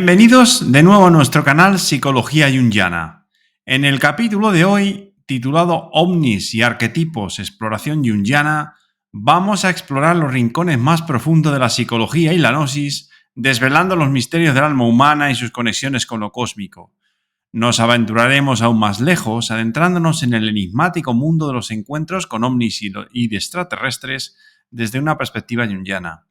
Bienvenidos de nuevo a nuestro canal Psicología Jungiana. En el capítulo de hoy, titulado Ovnis y Arquetipos, Exploración Jungiana, vamos a explorar los rincones más profundos de la psicología y la gnosis, desvelando los misterios del alma humana y sus conexiones con lo cósmico. Nos aventuraremos aún más lejos, adentrándonos en el enigmático mundo de los encuentros con ovnis y de extraterrestres desde una perspectiva jungiana.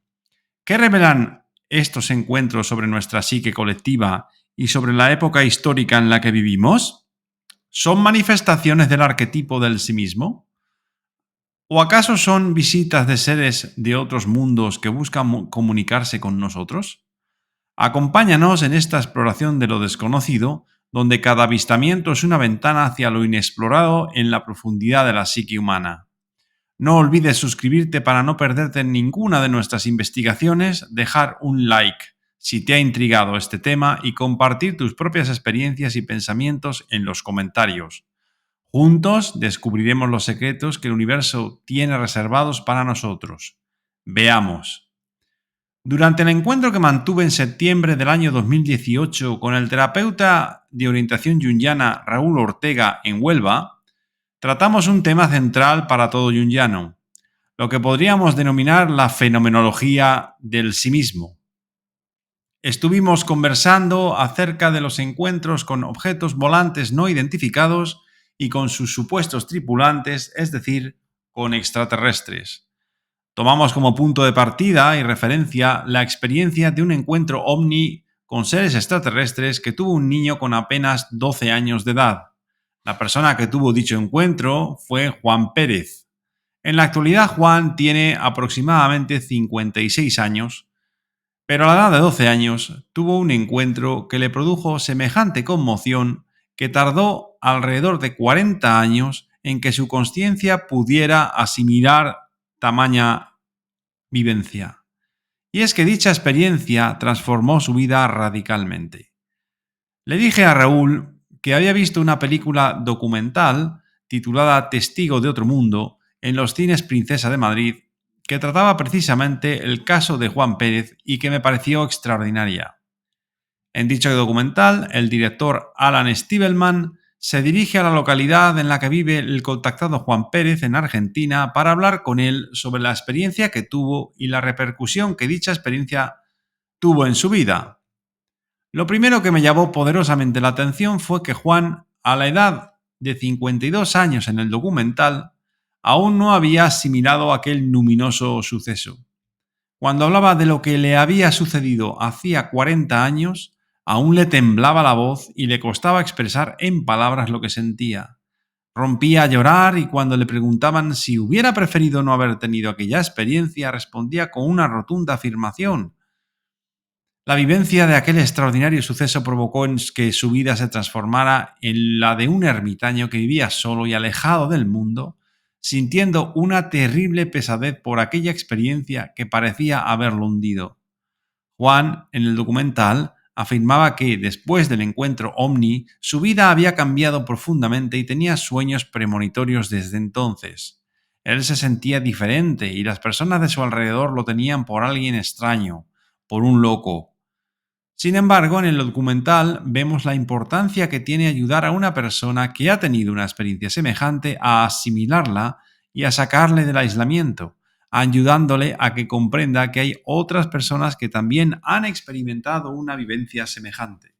¿Qué revelan estos encuentros sobre nuestra psique colectiva y sobre la época histórica en la que vivimos? ¿Son manifestaciones del arquetipo del sí mismo? ¿O acaso son visitas de seres de otros mundos que buscan comunicarse con nosotros? Acompáñanos en esta exploración de lo desconocido, donde cada avistamiento es una ventana hacia lo inexplorado en la profundidad de la psique humana. No olvides suscribirte para no perderte ninguna de nuestras investigaciones, dejar un like si te ha intrigado este tema y compartir tus propias experiencias y pensamientos en los comentarios. Juntos descubriremos los secretos que el universo tiene reservados para nosotros. Veamos. Durante el encuentro que mantuve en septiembre del año 2018 con el terapeuta de orientación jungiana Raúl Ortega en Huelva, tratamos un tema central para todo jungiano, lo que podríamos denominar la fenomenología del sí mismo. Estuvimos conversando acerca de los encuentros con objetos volantes no identificados y con sus supuestos tripulantes, es decir, con extraterrestres. Tomamos como punto de partida y referencia la experiencia de un encuentro ovni con seres extraterrestres que tuvo un niño con apenas 12 años de edad. La persona que tuvo dicho encuentro fue Juan Pérez. En la actualidad Juan tiene aproximadamente 56 años, pero a la edad de 12 años tuvo un encuentro que le produjo semejante conmoción que tardó alrededor de 40 años en que su consciencia pudiera asimilar tamaña vivencia. Y es que dicha experiencia transformó su vida radicalmente. Le dije a Raúl que había visto una película documental titulada Testigo de otro mundo en los cines Princesa de Madrid, que trataba precisamente el caso de Juan Pérez y que me pareció extraordinaria. En dicho documental, el director Alan Stivelman se dirige a la localidad en la que vive el contactado Juan Pérez en Argentina para hablar con él sobre la experiencia que tuvo y la repercusión que dicha experiencia tuvo en su vida. Lo primero que me llamó poderosamente la atención fue que Juan, a la edad de 52 años en el documental, aún no había asimilado aquel luminoso suceso. Cuando hablaba de lo que le había sucedido hacía 40 años, aún le temblaba la voz y le costaba expresar en palabras lo que sentía. Rompía a llorar y cuando le preguntaban si hubiera preferido no haber tenido aquella experiencia, respondía con una rotunda afirmación. La vivencia de aquel extraordinario suceso provocó en que su vida se transformara en la de un ermitaño que vivía solo y alejado del mundo, sintiendo una terrible pesadez por aquella experiencia que parecía haberlo hundido. Juan, en el documental, afirmaba que, después del encuentro ovni, su vida había cambiado profundamente y tenía sueños premonitorios desde entonces. Él se sentía diferente y las personas de su alrededor lo tenían por alguien extraño, por un loco. Sin embargo, en el documental vemos la importancia que tiene ayudar a una persona que ha tenido una experiencia semejante a asimilarla y a sacarle del aislamiento, ayudándole a que comprenda que hay otras personas que también han experimentado una vivencia semejante.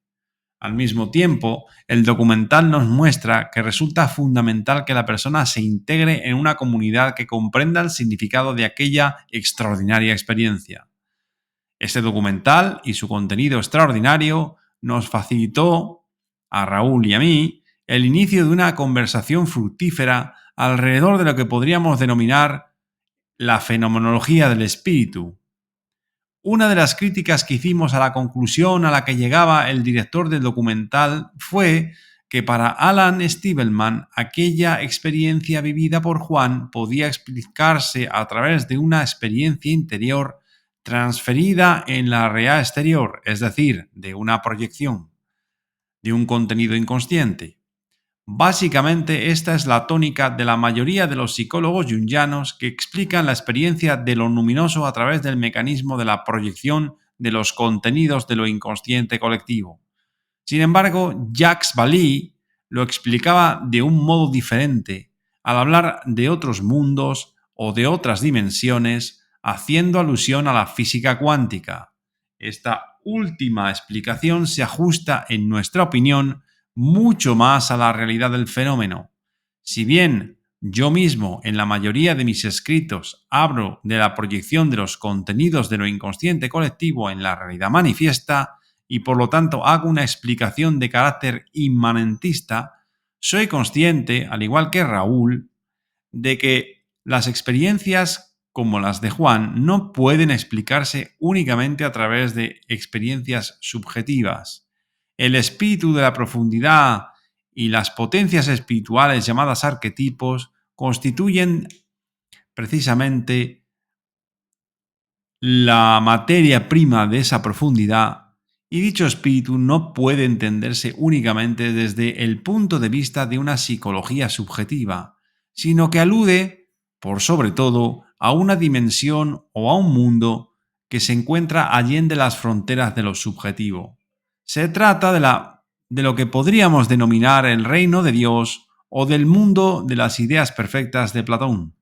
Al mismo tiempo, el documental nos muestra que resulta fundamental que la persona se integre en una comunidad que comprenda el significado de aquella extraordinaria experiencia. Este documental y su contenido extraordinario nos facilitó, a Raúl y a mí, el inicio de una conversación fructífera alrededor de lo que podríamos denominar la fenomenología del espíritu. Una de las críticas que hicimos a la conclusión a la que llegaba el director del documental fue que para Alan Stivelman aquella experiencia vivida por Juan podía explicarse a través de una experiencia interior transferida en la realidad exterior, es decir, de una proyección, de un contenido inconsciente. Básicamente, esta es la tónica de la mayoría de los psicólogos jungianos que explican la experiencia de lo luminoso a través del mecanismo de la proyección de los contenidos de lo inconsciente colectivo. Sin embargo, Jacques Vallée lo explicaba de un modo diferente al hablar de otros mundos o de otras dimensiones, haciendo alusión a la física cuántica. Esta última explicación se ajusta, en nuestra opinión, mucho más a la realidad del fenómeno. Si bien yo mismo, en la mayoría de mis escritos, hablo de la proyección de los contenidos de lo inconsciente colectivo en la realidad manifiesta, y por lo tanto hago una explicación de carácter inmanentista, soy consciente, al igual que Raúl, de que las experiencias como las de Juan no pueden explicarse únicamente a través de experiencias subjetivas. El espíritu de la profundidad y las potencias espirituales llamadas arquetipos constituyen precisamente la materia prima de esa profundidad, y dicho espíritu no puede entenderse únicamente desde el punto de vista de una psicología subjetiva, sino que alude, por sobre todo, a una dimensión o a un mundo que se encuentra allende las fronteras de lo subjetivo. Se trata de lo que podríamos denominar el reino de Dios o del mundo de las ideas perfectas de Platón.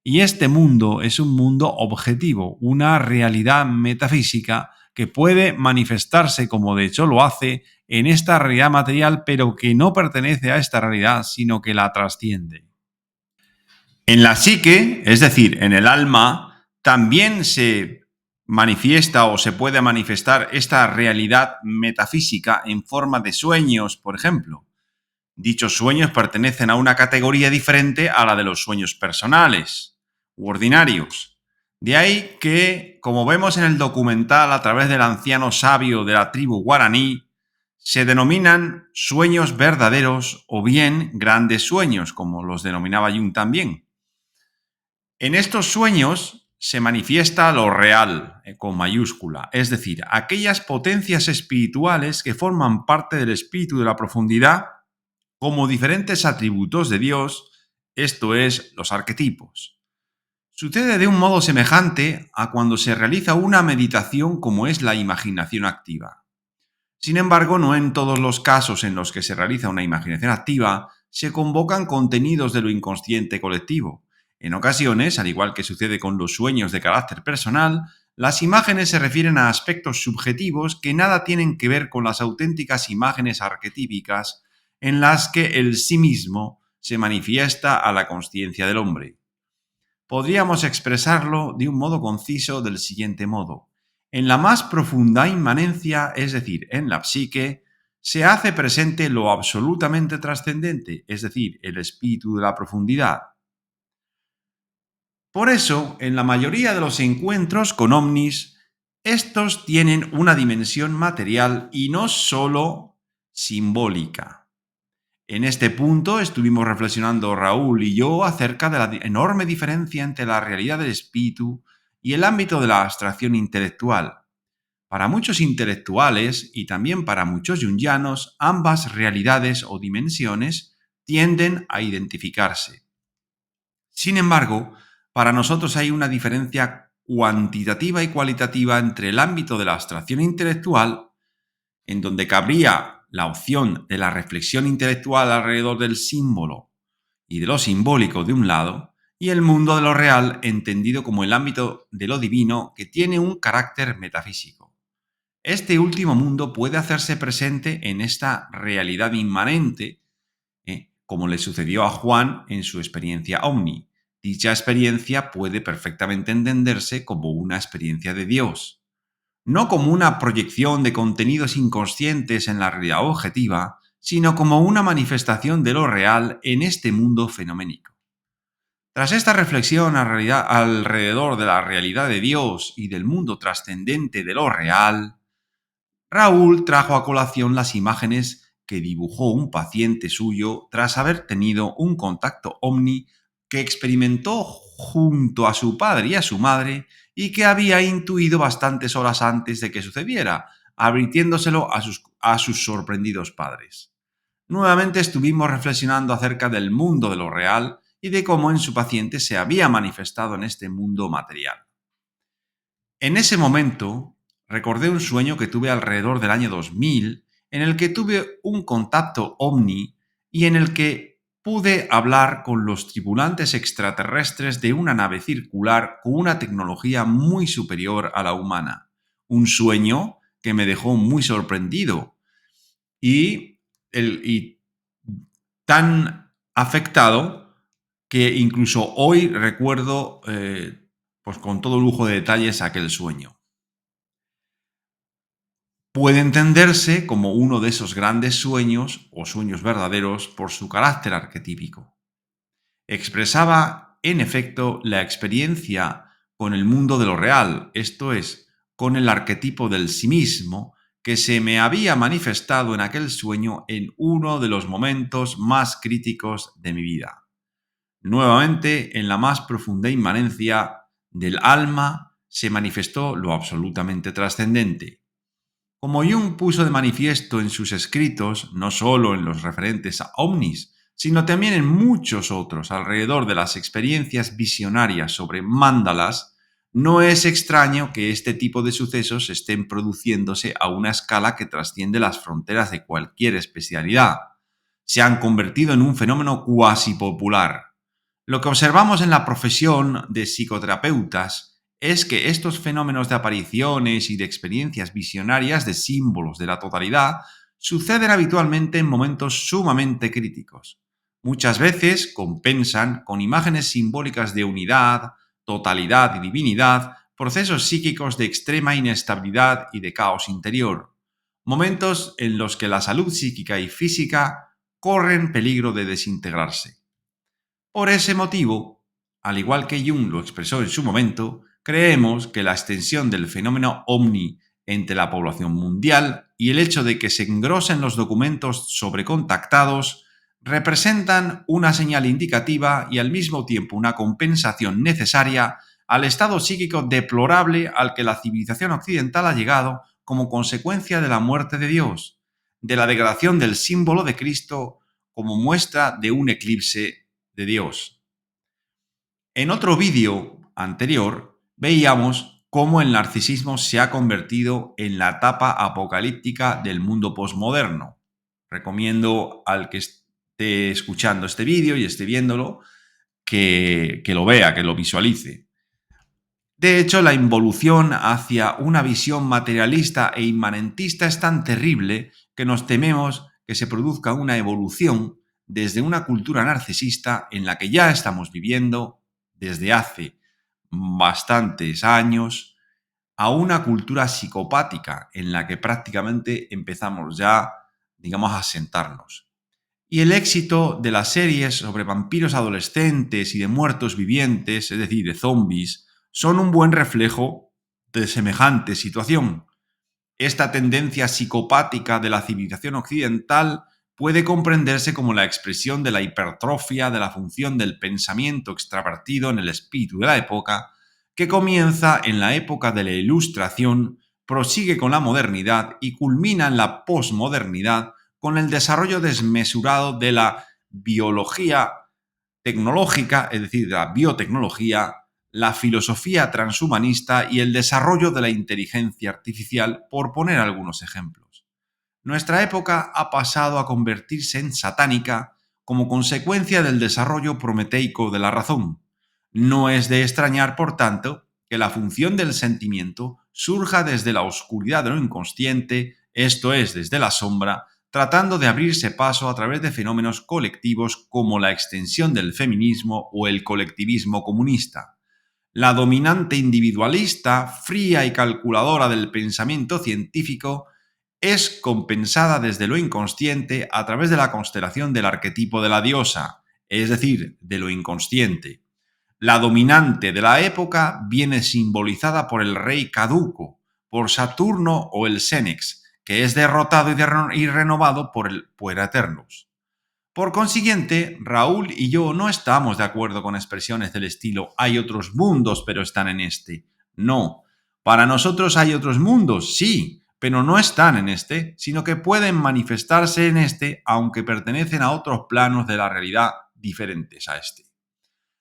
Y este mundo es un mundo objetivo, una realidad metafísica que puede manifestarse, como de hecho lo hace, en esta realidad material, pero que no pertenece a esta realidad, sino que la trasciende. En la psique, es decir, en el alma, también se manifiesta o se puede manifestar esta realidad metafísica en forma de sueños, por ejemplo. Dichos sueños pertenecen a una categoría diferente a la de los sueños personales u ordinarios. De ahí que, como vemos en el documental a través del anciano sabio de la tribu guaraní, se denominan sueños verdaderos o bien grandes sueños, como los denominaba Jung también. En estos sueños se manifiesta lo real, con mayúscula, es decir, aquellas potencias espirituales que forman parte del espíritu de la profundidad como diferentes atributos de Dios, esto es, los arquetipos. Sucede de un modo semejante a cuando se realiza una meditación como es la imaginación activa. Sin embargo, no en todos los casos en los que se realiza una imaginación activa se convocan contenidos de lo inconsciente colectivo. En ocasiones, al igual que sucede con los sueños de carácter personal, las imágenes se refieren a aspectos subjetivos que nada tienen que ver con las auténticas imágenes arquetípicas en las que el sí mismo se manifiesta a la consciencia del hombre. Podríamos expresarlo de un modo conciso del siguiente modo. En la más profunda inmanencia, es decir, en la psique, se hace presente lo absolutamente trascendente, es decir, el espíritu de la profundidad. Por eso, en la mayoría de los encuentros con ovnis, estos tienen una dimensión material y no sólo simbólica. En este punto estuvimos reflexionando Raúl y yo acerca de la enorme diferencia entre la realidad del espíritu y el ámbito de la abstracción intelectual. Para muchos intelectuales y también para muchos jungianos, ambas realidades o dimensiones tienden a identificarse. Sin embargo, para nosotros hay una diferencia cuantitativa y cualitativa entre el ámbito de la abstracción intelectual, en donde cabría la opción de la reflexión intelectual alrededor del símbolo y de lo simbólico de un lado, y el mundo de lo real entendido como el ámbito de lo divino que tiene un carácter metafísico. Este último mundo puede hacerse presente en esta realidad inmanente, como le sucedió a Juan en su experiencia ovni. Dicha experiencia puede perfectamente entenderse como una experiencia de Dios, no como una proyección de contenidos inconscientes en la realidad objetiva, sino como una manifestación de lo real en este mundo fenoménico. Tras esta reflexión alrededor de la realidad de Dios y del mundo trascendente de lo real, Raúl trajo a colación las imágenes que dibujó un paciente suyo tras haber tenido un contacto ovni que experimentó junto a su padre y a su madre y que había intuido bastantes horas antes de que sucediera, advirtiéndoselo a sus sorprendidos padres. Nuevamente estuvimos reflexionando acerca del mundo de lo real y de cómo en su paciente se había manifestado en este mundo material. En ese momento, recordé un sueño que tuve alrededor del año 2000 en el que tuve un contacto ovni y en el que pude hablar con los tripulantes extraterrestres de una nave circular con una tecnología muy superior a la humana. Un sueño que me dejó muy sorprendido y tan afectado que incluso hoy recuerdo pues con todo lujo de detalles aquel sueño. Puede entenderse como uno de esos grandes sueños o sueños verdaderos por su carácter arquetípico. Expresaba, en efecto, la experiencia con el mundo de lo real, esto es, con el arquetipo del sí mismo que se me había manifestado en aquel sueño en uno de los momentos más críticos de mi vida. Nuevamente, en la más profunda inmanencia del alma se manifestó lo absolutamente trascendente. Como Jung puso de manifiesto en sus escritos, no solo en los referentes a ovnis, sino también en muchos otros alrededor de las experiencias visionarias sobre mandalas, no es extraño que este tipo de sucesos estén produciéndose a una escala que trasciende las fronteras de cualquier especialidad. Se han convertido en un fenómeno cuasi popular. Lo que observamos en la profesión de psicoterapeutas es que estos fenómenos de apariciones y de experiencias visionarias de símbolos de la totalidad suceden habitualmente en momentos sumamente críticos. Muchas veces compensan con imágenes simbólicas de unidad, totalidad y divinidad procesos psíquicos de extrema inestabilidad y de caos interior. Momentos en los que la salud psíquica y física corren peligro de desintegrarse. Por ese motivo, al igual que Jung lo expresó en su momento, creemos que la extensión del fenómeno ovni entre la población mundial y el hecho de que se engrosen los documentos sobre contactados representan una señal indicativa y al mismo tiempo una compensación necesaria al estado psíquico deplorable al que la civilización occidental ha llegado como consecuencia de la muerte de Dios, de la degradación del símbolo de Cristo como muestra de un eclipse de Dios. En otro vídeo anterior veíamos cómo el narcisismo se ha convertido en la etapa apocalíptica del mundo posmoderno. Recomiendo al que esté escuchando este vídeo y esté viéndolo que lo vea, que lo visualice. De hecho, la involución hacia una visión materialista e inmanentista es tan terrible que nos tememos que se produzca una evolución desde una cultura narcisista en la que ya estamos viviendo desde hace bastantes años a una cultura psicopática en la que prácticamente empezamos ya, digamos, a sentarnos. Y el éxito de las series sobre vampiros adolescentes y de muertos vivientes, es decir, de zombies, son un buen reflejo de semejante situación. Esta tendencia psicopática de la civilización occidental puede comprenderse como la expresión de la hipertrofia de la función del pensamiento extravertido en el espíritu de la época, que comienza en la época de la Ilustración, prosigue con la modernidad y culmina en la posmodernidad con el desarrollo desmesurado de la biología tecnológica, es decir, de la biotecnología, la filosofía transhumanista y el desarrollo de la inteligencia artificial, por poner algunos ejemplos. Nuestra época ha pasado a convertirse en satánica como consecuencia del desarrollo prometeico de la razón. No es de extrañar, por tanto, que la función del sentimiento surja desde la oscuridad de lo inconsciente, esto es, desde la sombra, tratando de abrirse paso a través de fenómenos colectivos como la extensión del feminismo o el colectivismo comunista. La dominante individualista, fría y calculadora del pensamiento científico es compensada desde lo inconsciente a través de la constelación del arquetipo de la diosa, es decir, de lo inconsciente. La dominante de la época viene simbolizada por el rey caduco, por Saturno o el Sénex, que es derrotado y renovado por el Puer Eternus. Por consiguiente, Raúl y yo no estamos de acuerdo con expresiones del estilo hay otros mundos pero están en este. No, para nosotros hay otros mundos, sí, pero no están en este, sino que pueden manifestarse en este aunque pertenecen a otros planos de la realidad diferentes a este.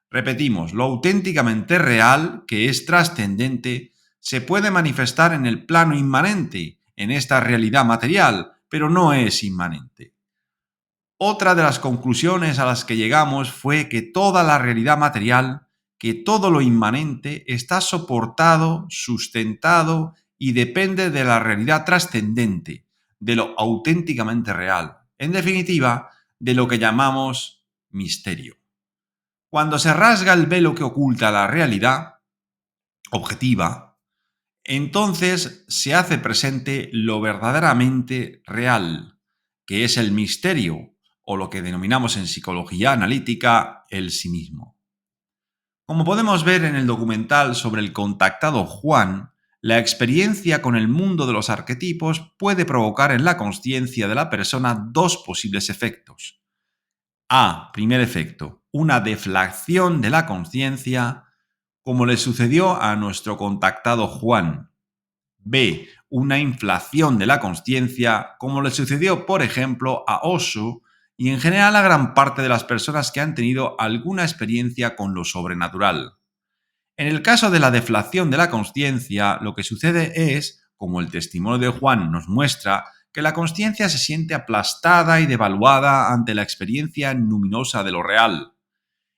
Repetimos, lo auténticamente real, que es trascendente, Se puede manifestar en el plano inmanente, en esta realidad material, pero no es inmanente. Otra de las conclusiones a las que llegamos fue que toda la realidad material, que todo lo inmanente está soportado, sustentado y depende de la realidad trascendente, de lo auténticamente real, en definitiva, de lo que llamamos misterio. Cuando se rasga el velo que oculta la realidad objetiva, entonces se hace presente lo verdaderamente real, que es el misterio, o lo que denominamos en psicología analítica el sí mismo. Como podemos ver en el documental sobre el contactado Juan, la experiencia con el mundo de los arquetipos puede provocar en la consciencia de la persona dos posibles efectos. A. Primer efecto, una deflación de la consciencia, como le sucedió a nuestro contactado Juan. B. Una inflación de la consciencia, como le sucedió, por ejemplo, a Osho y en general a gran parte de las personas que han tenido alguna experiencia con lo sobrenatural. En el caso de la deflación de la consciencia, lo que sucede es, como el testimonio de Juan nos muestra, que la consciencia se siente aplastada y devaluada ante la experiencia luminosa de lo real.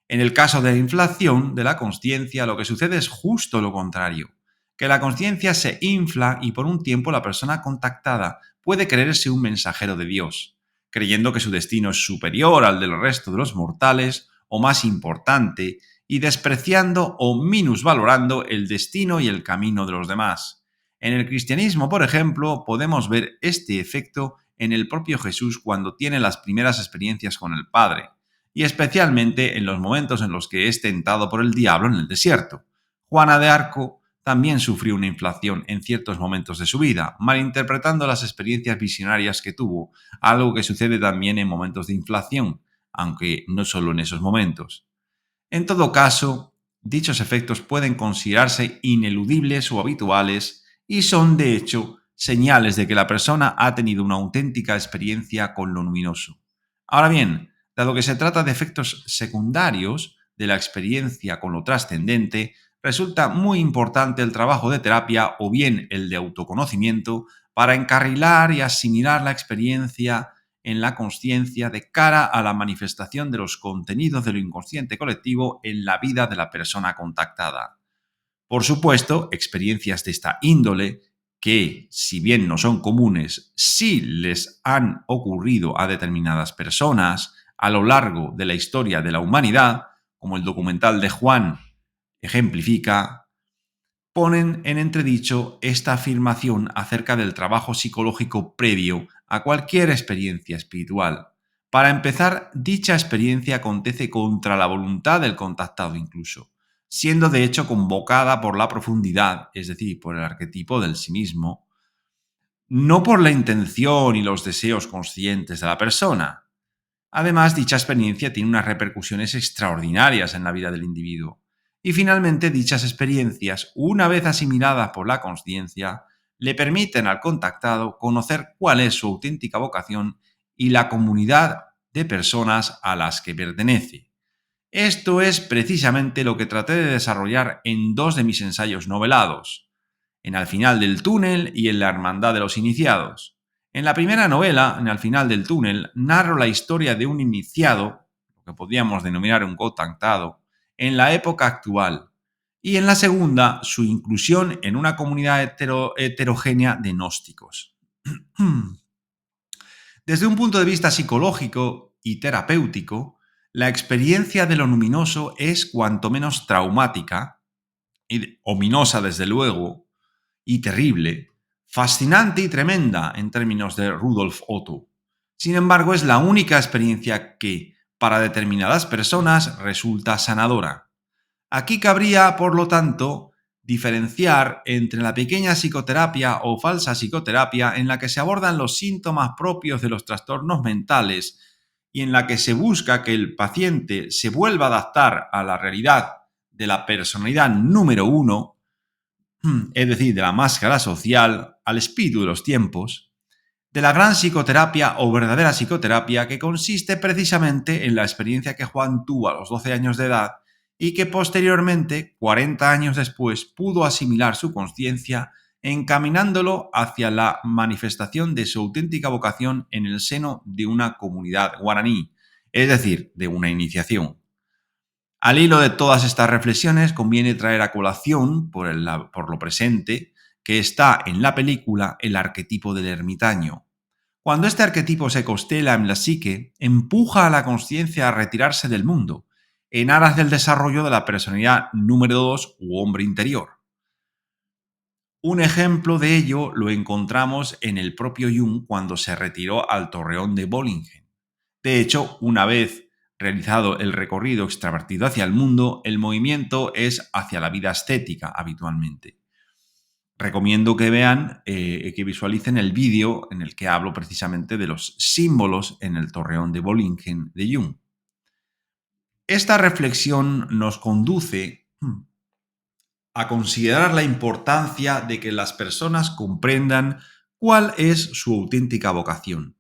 En el caso de la inflación de la consciencia, lo que sucede es justo lo contrario, que la consciencia se infla y por un tiempo la persona contactada puede creerse un mensajero de Dios, creyendo que su destino es superior al del resto de los mortales o más importante, y despreciando o minusvalorando el destino y el camino de los demás. En el cristianismo, por ejemplo, podemos ver este efecto en el propio Jesús cuando tiene las primeras experiencias con el Padre, y especialmente en los momentos en los que es tentado por el diablo en el desierto. Juana de Arco también sufrió una inflación en ciertos momentos de su vida, malinterpretando las experiencias visionarias que tuvo, algo que sucede también en momentos de inflación, aunque no solo en esos momentos. En todo caso, dichos efectos pueden considerarse ineludibles o habituales y son, de hecho, señales de que la persona ha tenido una auténtica experiencia con lo luminoso. Ahora bien, dado que se trata de efectos secundarios de la experiencia con lo trascendente, resulta muy importante el trabajo de terapia o bien el de autoconocimiento para encarrilar y asimilar la experiencia en la consciencia de cara a la manifestación de los contenidos de lo inconsciente colectivo en la vida de la persona contactada. Por supuesto, experiencias de esta índole, que, si bien no son comunes, sí les han ocurrido a determinadas personas a lo largo de la historia de la humanidad, como el documental de Juan ejemplifica, ponen en entredicho esta afirmación acerca del trabajo psicológico previo a cualquier experiencia espiritual. Para empezar, dicha experiencia acontece contra la voluntad del contactado incluso, siendo de hecho convocada por la profundidad, es decir, por el arquetipo del sí mismo, no por la intención y los deseos conscientes de la persona. Además, dicha experiencia tiene unas repercusiones extraordinarias en la vida del individuo. Y finalmente, dichas experiencias, una vez asimiladas por la consciencia, le permiten al contactado conocer cuál es su auténtica vocación y la comunidad de personas a las que pertenece. Esto es precisamente lo que traté de desarrollar en dos de mis ensayos novelados, en Al final del túnel y en La hermandad de los iniciados. En la primera novela, en Al final del túnel, narro la historia de un iniciado, lo que podríamos denominar un contactado, en la época actual, y en la segunda, su inclusión en una comunidad heterogénea de gnósticos. Desde un punto de vista psicológico y terapéutico, la experiencia de lo luminoso es cuanto menos traumática, y ominosa desde luego, y terrible, fascinante y tremenda en términos de Rudolf Otto. Sin embargo, es la única experiencia que, para determinadas personas, resulta sanadora. Aquí cabría, por lo tanto, diferenciar entre la pequeña psicoterapia o falsa psicoterapia en la que se abordan los síntomas propios de los trastornos mentales y en la que se busca que el paciente se vuelva a adaptar a la realidad de la personalidad número uno, es decir, de la máscara social, al espíritu de los tiempos, de la gran psicoterapia o verdadera psicoterapia que consiste precisamente en la experiencia que Juan tuvo a los 12 años de edad y que posteriormente, 40 años después, pudo asimilar su conciencia encaminándolo hacia la manifestación de su auténtica vocación en el seno de una comunidad guaraní, es decir, de una iniciación. Al hilo de todas estas reflexiones, conviene traer a colación, por lo presente, que está en la película el arquetipo del ermitaño. Cuando este arquetipo se constela en la psique, empuja a la conciencia a retirarse del mundo, en aras del desarrollo de la personalidad número 2 u hombre interior. Un ejemplo de ello lo encontramos en el propio Jung cuando se retiró al torreón de Bollingen. De hecho, una vez realizado el recorrido extravertido hacia el mundo, el movimiento es hacia la vida estética habitualmente. Recomiendo que vean, que visualicen el vídeo en el que hablo precisamente de los símbolos en el torreón de Bollingen de Jung. Esta reflexión nos conduce a considerar la importancia de que las personas comprendan cuál es su auténtica vocación.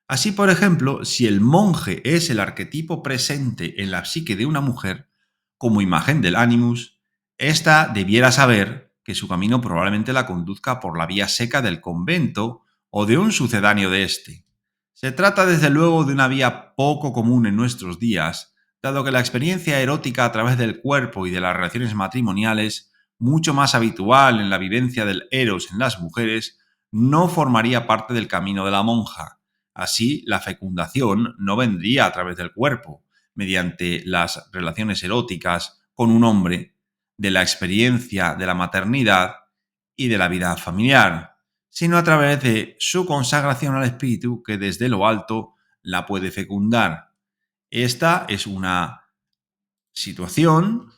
Así, por ejemplo, si el monje es el arquetipo presente en la psique de una mujer, como imagen del animus, ésta debiera saber que su camino probablemente la conduzca por la vía seca del convento o de un sucedáneo de éste. Se trata desde luego de una vía poco común en nuestros días, dado que la experiencia erótica a través del cuerpo y de las relaciones matrimoniales, mucho más habitual en la vivencia del eros en las mujeres, no formaría parte del camino de la monja. Así, la fecundación no vendría a través del cuerpo, mediante las relaciones eróticas con un hombre, de la experiencia de la maternidad y de la vida familiar, sino a través de su consagración al espíritu que desde lo alto la puede fecundar. Esta es una situación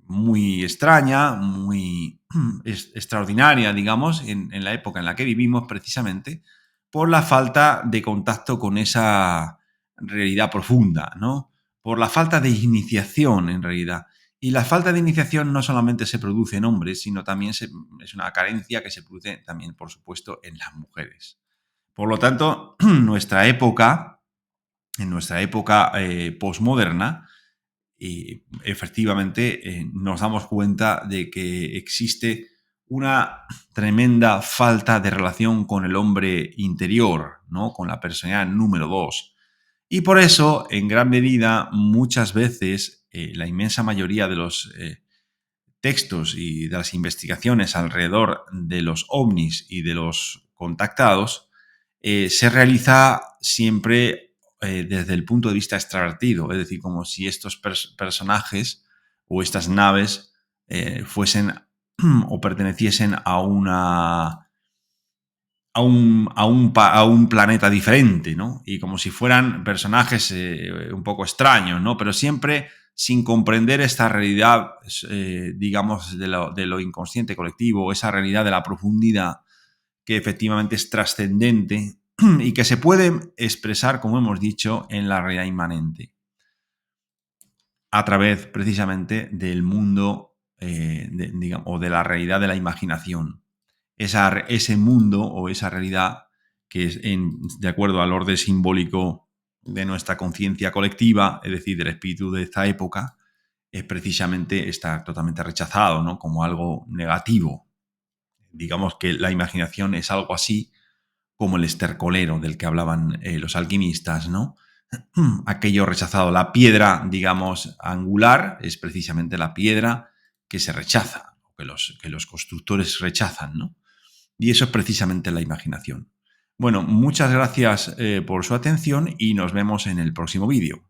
muy extraña, muy extraordinaria, digamos, en la época en la que vivimos precisamente, por la falta de contacto con esa realidad profunda, ¿no? Por la falta de iniciación, en realidad. Y la falta de iniciación no solamente se produce en hombres, sino también es una carencia que se produce también, por supuesto, en las mujeres. Por lo tanto, en nuestra época posmoderna, y efectivamente nos damos cuenta de que existe una tremenda falta de relación con el hombre interior, ¿no? Con la personalidad número 2. Y por eso, en gran medida, muchas veces, la inmensa mayoría de los textos y de las investigaciones alrededor de los ovnis y de los contactados se realiza siempre desde el punto de vista extravertido, es decir, como si estos personajes o estas naves fuesen o perteneciesen a un planeta diferente, ¿no? Y como si fueran personajes un poco extraños, ¿no? Pero siempre sin comprender esta realidad, digamos, de lo inconsciente colectivo, esa realidad de la profundidad que efectivamente es trascendente y que se puede expresar, como hemos dicho, en la realidad inmanente, a través precisamente del mundo, o de la realidad de la imaginación. Ese mundo o esa realidad que es de acuerdo al orden simbólico de nuestra conciencia colectiva, es decir, del espíritu de esta época, precisamente está totalmente rechazado, ¿no? Como algo negativo. Digamos que la imaginación es algo así como el estercolero del que hablaban los alquimistas, ¿no? Aquello rechazado. La piedra, digamos, angular es precisamente la piedra que se rechaza, que los constructores rechazan, ¿no? Y eso es precisamente la imaginación. Bueno, muchas gracias por su atención y nos vemos en el próximo vídeo.